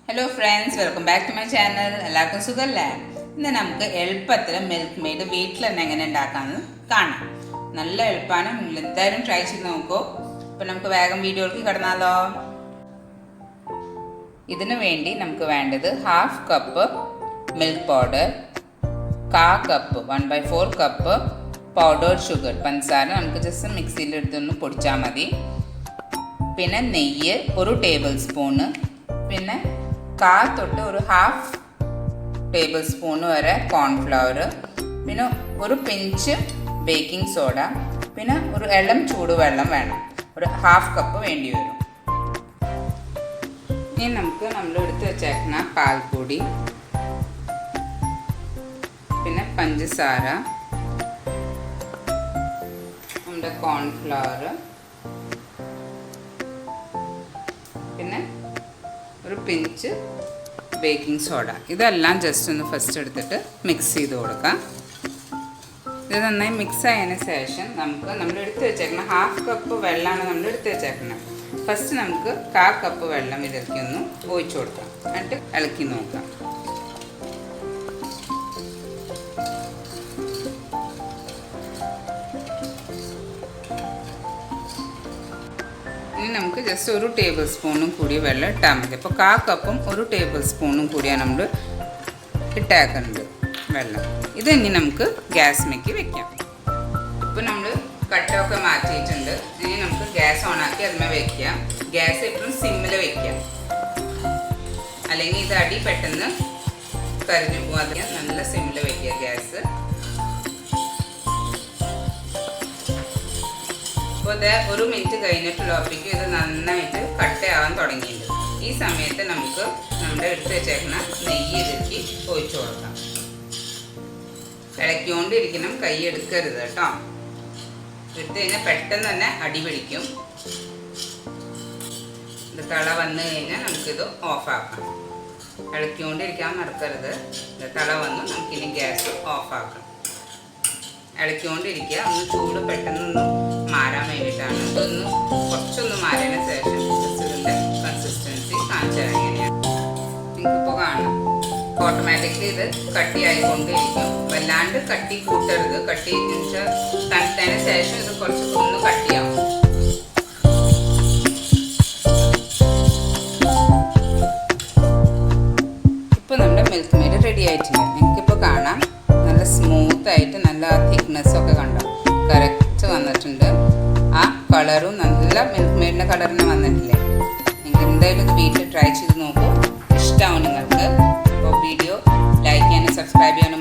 Hello friends, welcome back to my channel. എല്ലാവർക്കും സുഖല്ലേ? ഇന്ന് നമുക്ക് എളുപ്പത്തിൽ മിൽക്ക് മെയ്ഡ് വീട്ടിൽ തന്നെ എങ്ങനെ ഉണ്ടാക്കാമെന്ന് കാണാം. നല്ല എളുപ്പമാണ്, നിങ്ങൾ എന്തായാലും ട്രൈ ചെയ്ത് നോക്കൂ. അപ്പോൾ നമുക്ക് വേഗം വീഡിയോയിലേക്ക് കടന്നാലോ. ഇതിനു വേണ്ടി നമുക്ക് വേണ്ടത് 1/2 cup milk powder, 1/4 cup 1/4 cup powdered sugar, പഞ്ചസാര നമുക്ക് ജസ്റ്റ് മിക്സിയിൽ എടുത്തൊന്ന് പൊടിച്ചാൽ മതി. പിന്നെ നെയ്യ് 1 ടേബിൾ സ്പൂണ്, പിന്നെ 1/4 തൊട്ട് 1/2 ടേബിൾ സ്പൂൺ വരെ കോൺഫ്ലവർ, പിന്നെ ഒരു പിഞ്ച് ബേക്കിംഗ് സോഡ, പിന്നെ ഒരു ഇളം ചൂടുവെള്ളം വേണം, ഒരു 1/2 കപ്പ് വേണ്ടി വരും. ഇനി നമുക്ക് നമ്മൾ എടുത്ത് വെച്ചേക്കുന്ന പാൽപ്പൊടി, പിന്നെ പഞ്ചസാര, നമ്മുടെ കോൺഫ്ലവർ, പിന്നെ ഒരു പിഞ്ച് ബേക്കിംഗ് സോഡ, ഇതെല്ലാം ജസ്റ്റ് ഒന്ന് ഫസ്റ്റ് എടുത്തിട്ട് മിക്സ് ചെയ്ത് കൊടുക്കാം. ഇത് നന്നായി മിക്സ് ആയതിന് ശേഷം നമ്മൾ എടുത്ത് വെച്ചേക്കണം 1/2 കപ്പ് വെള്ളമാണ് നമ്മൾ എടുത്ത് വെച്ചേക്കുന്നത്. ഫസ്റ്റ് നമുക്ക് 1/4 കപ്പ് വെള്ളം ഇതിലേക്ക് ഒന്ന് ഒഴിച്ചു കൊടുക്കാം, എന്നിട്ട് ഇളക്കി നോക്കാം. ഇനി നമുക്ക് ജസ്റ്റ് 1 ടേബിൾ സ്പൂണും കൂടി വെള്ളം ഇട്ടാൽ മതി. അപ്പോൾ 1/4 കപ്പും 1 ടേബിൾ സ്പൂണും കൂടിയാണ് നമ്മൾ ഇട്ടേക്കുന്നത് വെള്ളം. ഇത് ഇനി നമുക്ക് ഗ്യാസിലേക്ക് വെക്കാം. ഇപ്പോൾ നമ്മൾ കട്ടൊക്കെ മാറ്റിയിട്ടുണ്ട്. ഇനി നമുക്ക് ഗ്യാസ് ഓണാക്കി അതിന്മേൽ വെക്കാം. ഗ്യാസ് എപ്പോഴും സിമ്മിൽ വെക്കാം, അല്ലെങ്കിൽ ഇത് അടി പെട്ടെന്ന് കരിഞ്ഞു പോകാതെ നല്ല സിമ്മിൽ വെക്കുക ഗ്യാസ്. അപ്പോൾ ഇത് 1 മിനിറ്റ് കഴിഞ്ഞിട്ടുള്ളപ്പോഴേക്കും ഇത് നന്നായിട്ട് കട്ടയാവാൻ തുടങ്ങിയിട്ടുണ്ട്. ഈ സമയത്ത് നമുക്ക് നമ്മുടെ എടുത്ത് വെച്ചേക്കുന്ന നെയ്യ് ഇതിലേക്ക് ഒഴിച്ചു കൊടുക്കാം. ഇളക്കിക്കൊണ്ടിരിക്കണം, കൈ എടുക്കരുത് കേട്ടോ. എടുത്ത് കഴിഞ്ഞാൽ പെട്ടെന്ന് തന്നെ അടി പിടിക്കും. ഇത് തള വന്നു കഴിഞ്ഞാൽ നമുക്കിത് ഓഫാക്കാം. ഇളക്കിക്കൊണ്ടിരിക്കാൻ മറക്കരുത്. ഇത് തള വന്നു, നമുക്കിനി ഗ്യാസ് ഓഫാക്കാം. ഇളക്കിക്കൊണ്ടിരിക്കുക. ഒന്ന് ചൂട് പെട്ടെന്നൊന്ന് മാറാൻ വേണ്ടിയിട്ടാണ്. ഇതൊന്ന് കുറച്ചൊന്ന് മാറിയതിന് ശേഷം ഇതിൻ്റെ കൺസിസ്റ്റൻസി കാണിച്ചു തരാം എങ്ങനെയാണ്. നിങ്ങൾക്കിപ്പോൾ കാണാം ഓട്ടോമാറ്റിക്കലി ഇത് കട്ടിയായിക്കൊണ്ടിരിക്കും. വല്ലാണ്ട് കട്ടി കൂട്ടരുത്. കട്ടി തണുത്തതിന് ശേഷം ഇത് കുറച്ചൊക്കെ ഒന്ന് കട്ടിയാവും. ഇപ്പോൾ നമ്മുടെ മിൽക്ക് മെയ്ഡ് റെഡി ആയിട്ടുണ്ട്. നിങ്ങൾക്കിപ്പോൾ കാണാം നല്ല സ്മൂത്തായിട്ട് നല്ല തിക്നെസ്സൊക്കെ കണ്ടോ, കറക്റ്റ് വന്നിട്ടുണ്ട്. ആ കളറും നല്ല മിൽക്ക് മെയ്ഡിൻ്റെ കളറിന് വന്നിട്ടില്ലേ. നിങ്ങൾ എന്തായാലും ഇത് വീട്ടിൽ ട്രൈ ചെയ്ത് നോക്കൂ. ഇഷ്ടമാവും നിങ്ങൾക്ക്. അപ്പോൾ വീഡിയോ ലൈക്ക് ചെയ്യാനും സബ്സ്ക്രൈബ് ചെയ്യാനും